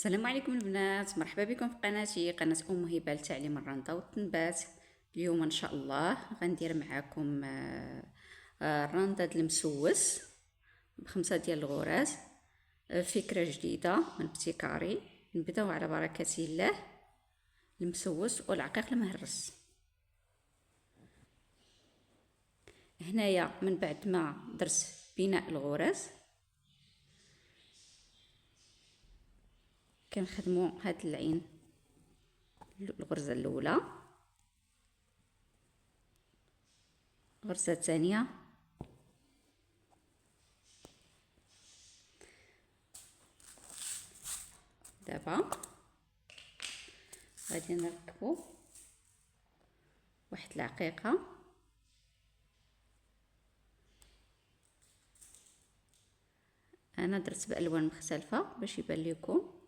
السلام عليكم البنات، مرحبا بكم في قناتي قناة ام هبه لتعليم الرنده والتنبات. اليوم ان شاء الله غندير معكم الرنده المسوس بخمسة ديال الغراس. فكره جديده من ابتكاري. نبداو على بركه الله. المسوس والعقيق المهرس. هنايا من بعد ما درت بناء الغراس كنخدموا هاد العين، الغرزه الاولى، الغرزه الثانيه، دابا غادي نركبو واحد العقيقه. انا درت بالوان مختلفه باش يبان لكم.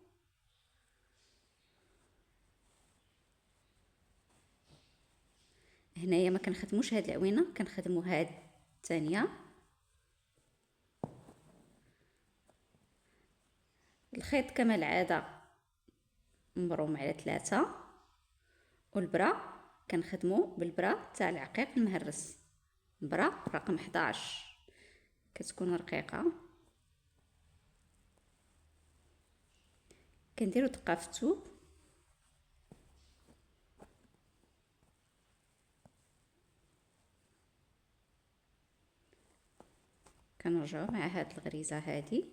هنايا ما كنخدموش هاد العوينه، كنخدمو هاد الثانيه. الخيط كما العاده مبروم على 3، والبرا كنخدمو بالبرا تاع العقيق المهرس، البرا رقم 11 كتكون رقيقه. كنديرو دقه في الثوب، كنرجعو مع هاد الغريزه هادي،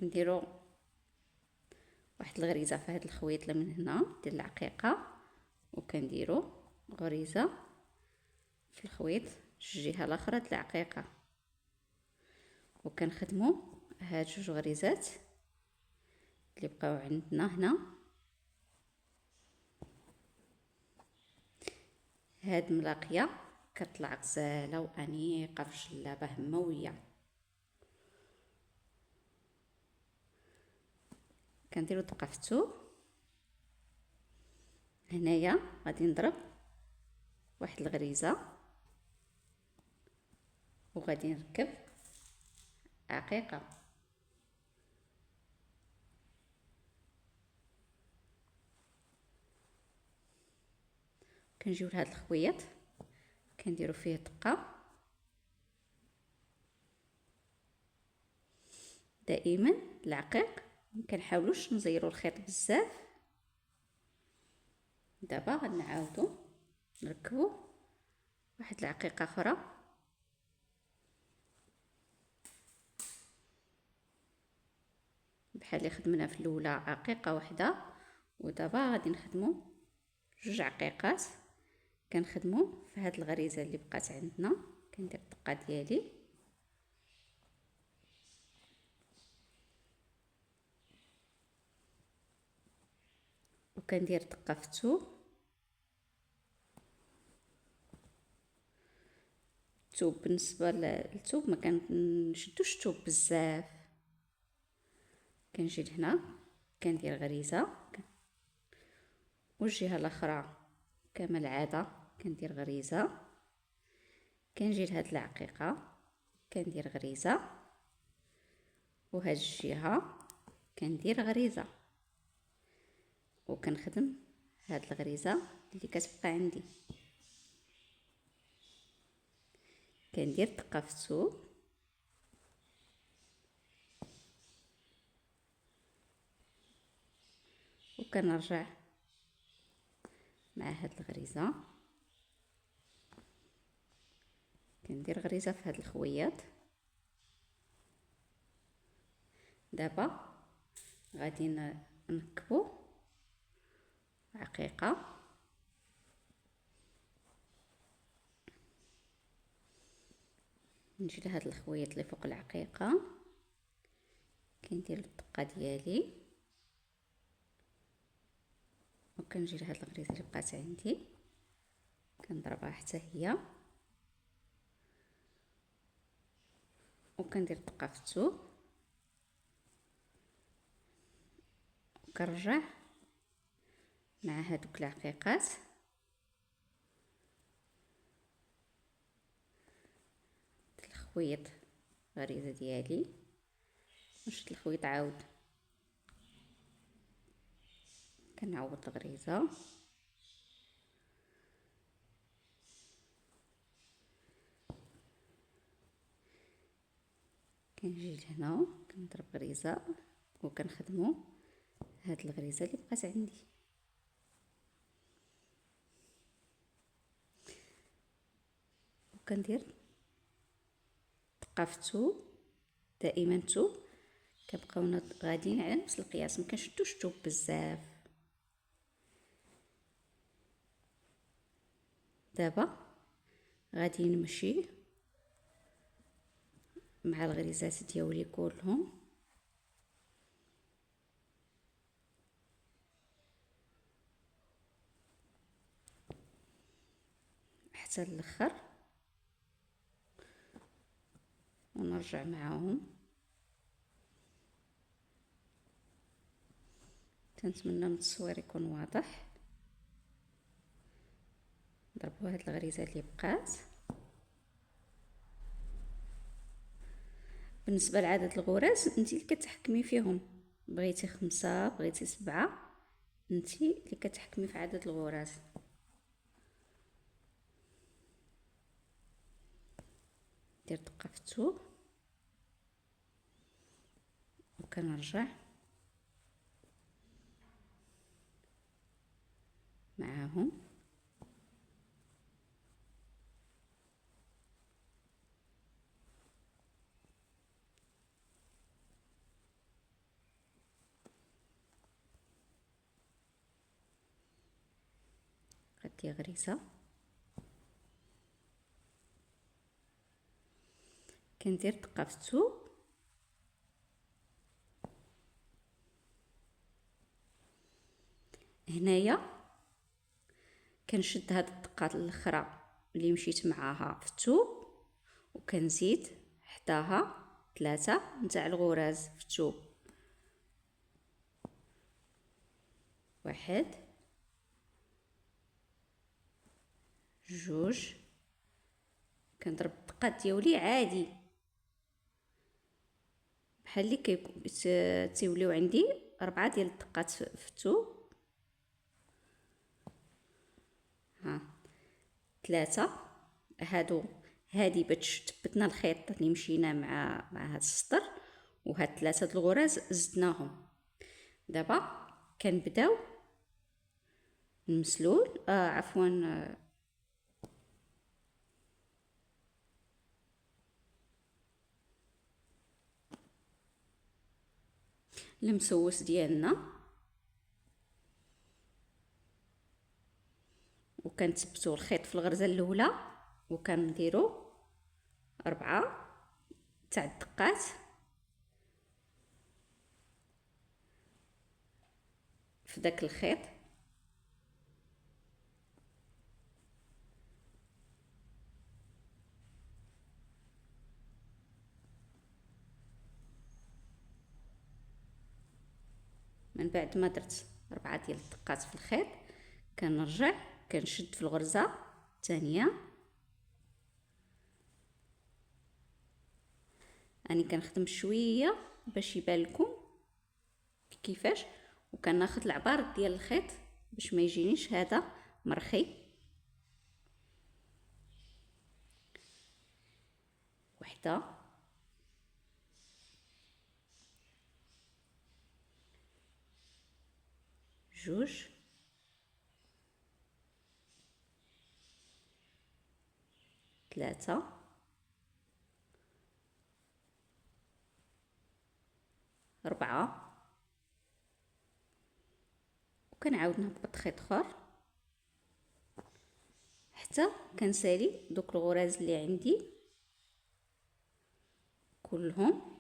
نديرو واحد الغريزه في هاد الخويط من هنا ديال العقيقه، وكنديرو غريزه في الخويط الجهه الاخرى ديال العقيقه، وكنخدمو هاد جوج غريزات اللي بقاو عندنا هنا. هاد ملاقيه كتطلع غزاله وانيقه في جلابه همويه. كنديرو دقه في الثوب. هنايا غادي نضرب واحد الغريزه وغادي نركب عقيقه. كنجيو لهاد الخويط كنديرو فيه دقه. دائما العقيق مكنحاولوش نزيرو الخيط بزاف. دابا غنعاودو نركبو واحد العقيقه اخرى، بحال اللي خدمنا في الاولى عقيقه واحده، ودابا غادي نخدمو جوج عقيقات. كنخدمو في هاد الغريزه اللي بقات عندنا، كندير الدقه ديالي وكندير دقه في الثوب. الثوب بالنسبه للثوب ما كنشدوش الثوب بزاف. كنجي لهنا كندير غريزه، والجهه الاخرى كما العاده كندير غريزه. كنجي لهاد العقيقه كندير غريزه، وهاد الجهه كندير غريزه، وكنخدم هاد الغريزه اللي كتبقى عندي. كندير دقه في الثوب وكنرجع مع هاد الغريزه، كندير غريزه في هاد الخويات. دابا غادي نركبو عقيقه. نجي لهاد الخويط اللي فوق العقيقه، كندير الدقه ديالي وكنجي لهاد الغريزه اللي بقات عندي كنضربها حتى هي، وكندير دقه في الثوب وكنرجع مع هادوك العقيقات. الخويط غريزه ديالي نشد الخويط عاود كنعوض الغريزه. كنجي لهنا كنضرب غريزه وكنخدمو هاد الغريزه اللي بقات عندي. وكندير دقه في الثوب. دائما الثوب كنبقاو غاديين على نفس القياس، ما كنشدوش الثوب بزاف. دابا غادي نمشي مع الغريزات ديالي كلهم حتى الاخر ونرجع معاهم. كنتمنى من التصوير يكون واضح. نضربوا هاد الغريزات اللي بقات. بالنسبه لعدد الغرز انت اللي كتحكمي فيهم، بغيتي 5 بغيتي 7، انت اللي كتحكمي في عدد الغرز. دير دقه في الثوب وكنرجع معاهم. غدي غريزه كندير دقه في الثوب هنايا. كنشد هاد الدقات الاخرى اللي مشيت معاها في الثوب وكنزيد حداها 3 نتاع الغرز في الثوب. 1 2 كنضرب الدقات ديالي عادي بحال اللي تيوليو عندي 4 ديال الدقات في الثوب. 3 هادي باش تثبتنا الخيط اللي مشينا مع هاد السطر، وهاد 3 د الغرز زدناهم. دابا كنبداو المسلول المسوس ديالنا، وكنثبتوا الخيط في الغرزه الاولى وكنديروا 4 تاع الدقات في داك الخيط. من بعد ما درت 4 ديال الدقات في الخيط كنرجع كنشد في الغرزه الثانيه. راني كنخدم شويه باش يبان لكم كيفاش، وكناخذ العبار ديال الخيط باش ما يجينيش هذا مرخي. 1 2 3 4 وكنعاود نهبط خيط اخر حتى كنسالي دوك الغرز اللي عندي كلهم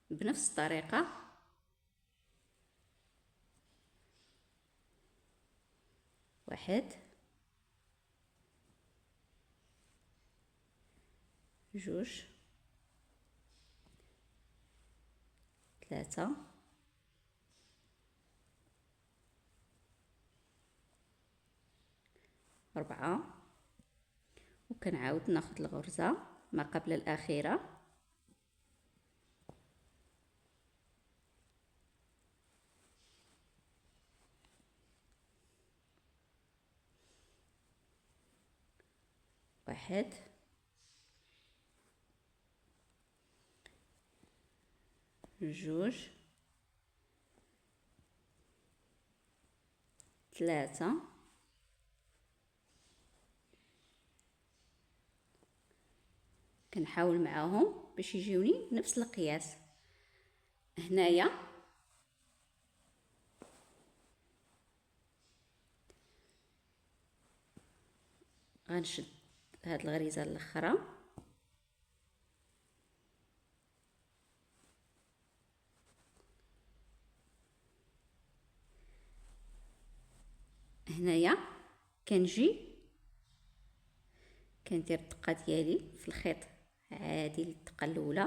بنفس الطريقه. 1 2 3 4 وكنعاود ناخذ الغرزه ما قبل الاخيره واحد، جوج، ثلاثة، كنحاول معاهم باش يجيوني نفس القياس. هنايا غنشد هاد الغريزه الاخرى، هنايا كنجي كندير الدقه ديالي في الخيط عادي للدقه الاولى،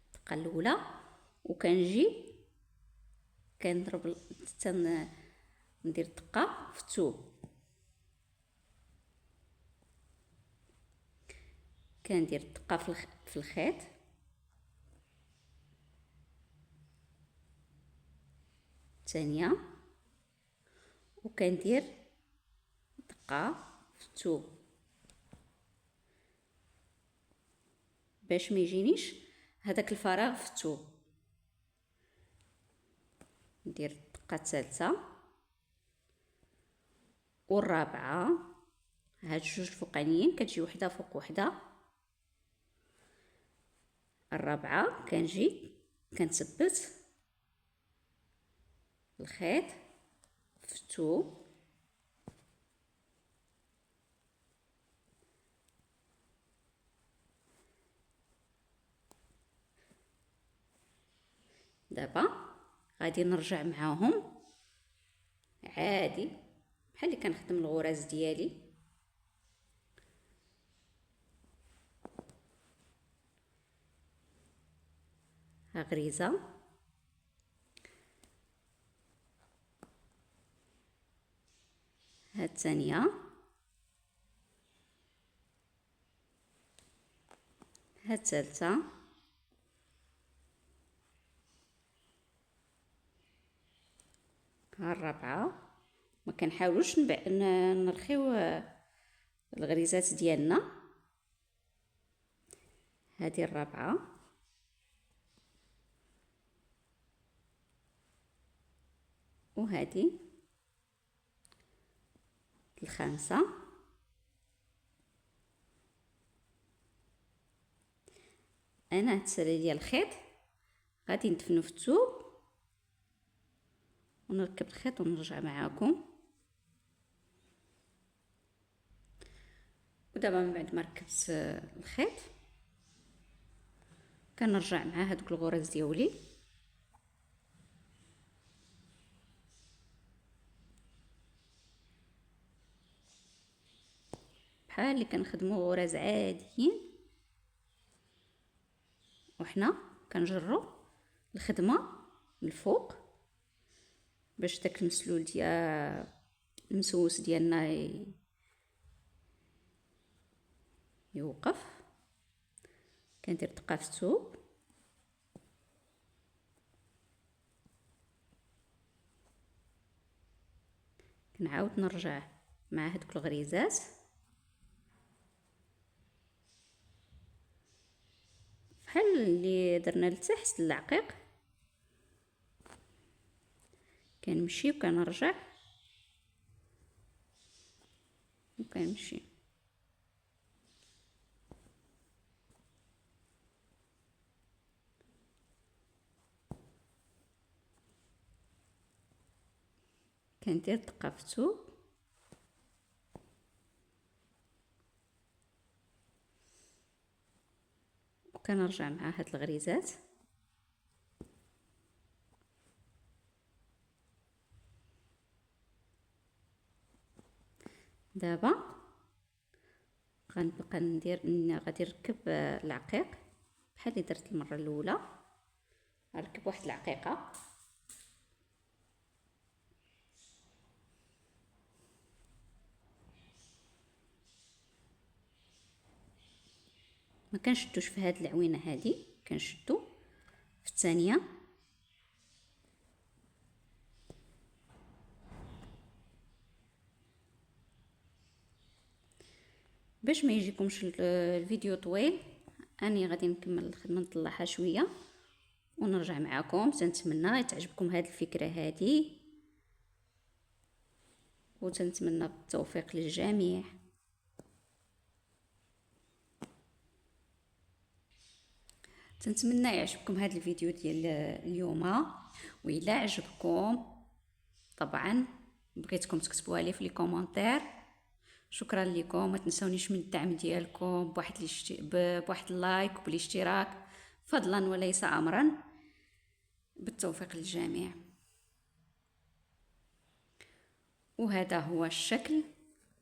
الدقه الاولى، وكنجي كنضرب حتى ندير دقه في الثوب، كندير دقه في الخيط، الثانيه، وكندير دقه في الثوب باش ما يجينيش هذاك الفراغ في الثوب. ندير الدقه الثالثه والرابعه، هاد الجوج الفوقانيين كتجي وحده فوق وحده، الرابعه كنجي كنثبت الخيط في الثوب، دابا غادي نرجع معاهم عادي بحال اللي كنخدم الغراز ديالي. ها غريزه، ها الثانيه، ها الثالثه، ها الرابعه. ما كنحاولوش نرخيو الغريزات ديالنا. هذه الرابعه، وهذه الخامسه، انا هاد السله ديال الخيط غادي ندفنو في الثوب ونركب الخيط ونرجع معاكم. ودابا من بعد ما ركبت الخيط كنرجع مع هادوك الغرز ديالي، بحال اللي كنخدمو غرز عاديين، وحنا كنجرو الخدمه للفوق باش داك المسلول ديال المسوس ديالنا يوقف. كندير دقه في الثوب، كنعاود نرجع مع هادوك الغريزات بحال اللي درنا لتحت العقيق، كنمشي وكنرجع وكنمشي. كندير دقه في الثوب، وكنرجع مع هاد الغريزات. دابا غنبقى غادي نركب العقيق بحال اللي درت المره الاولى. غنركب واحد العقيقه، ما كنشدوش في هاد العوينه هادي، كنشدو في الثانيه، باش ما يجيكمش الفيديو طويل، اني غادي نكمل الخدمه نطلعها شويه ونرجع معكم. تنتمنى تعجبكم هذه الفكره هذه، وتنتمنى بالتوفيق للجميع. تنتمنى يعجبكم هذا الفيديو ديال اليوم، وإلا عجبكم طبعا بغيتكم تكتبوها لي في لي كومونتير. شكرا لكم، ما تنسونيش من الدعم ديالكم بواحد اللايك وبالاشتراك، فضلا وليس امرا. بالتوفيق للجميع. وهذا هو الشكل،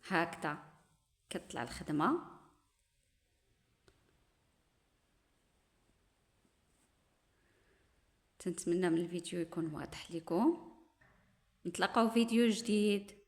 هكذا كتطلع الخدمه. تنتمنى من الفيديو يكون واضح لكم. نتلاقاو فيديو جديد.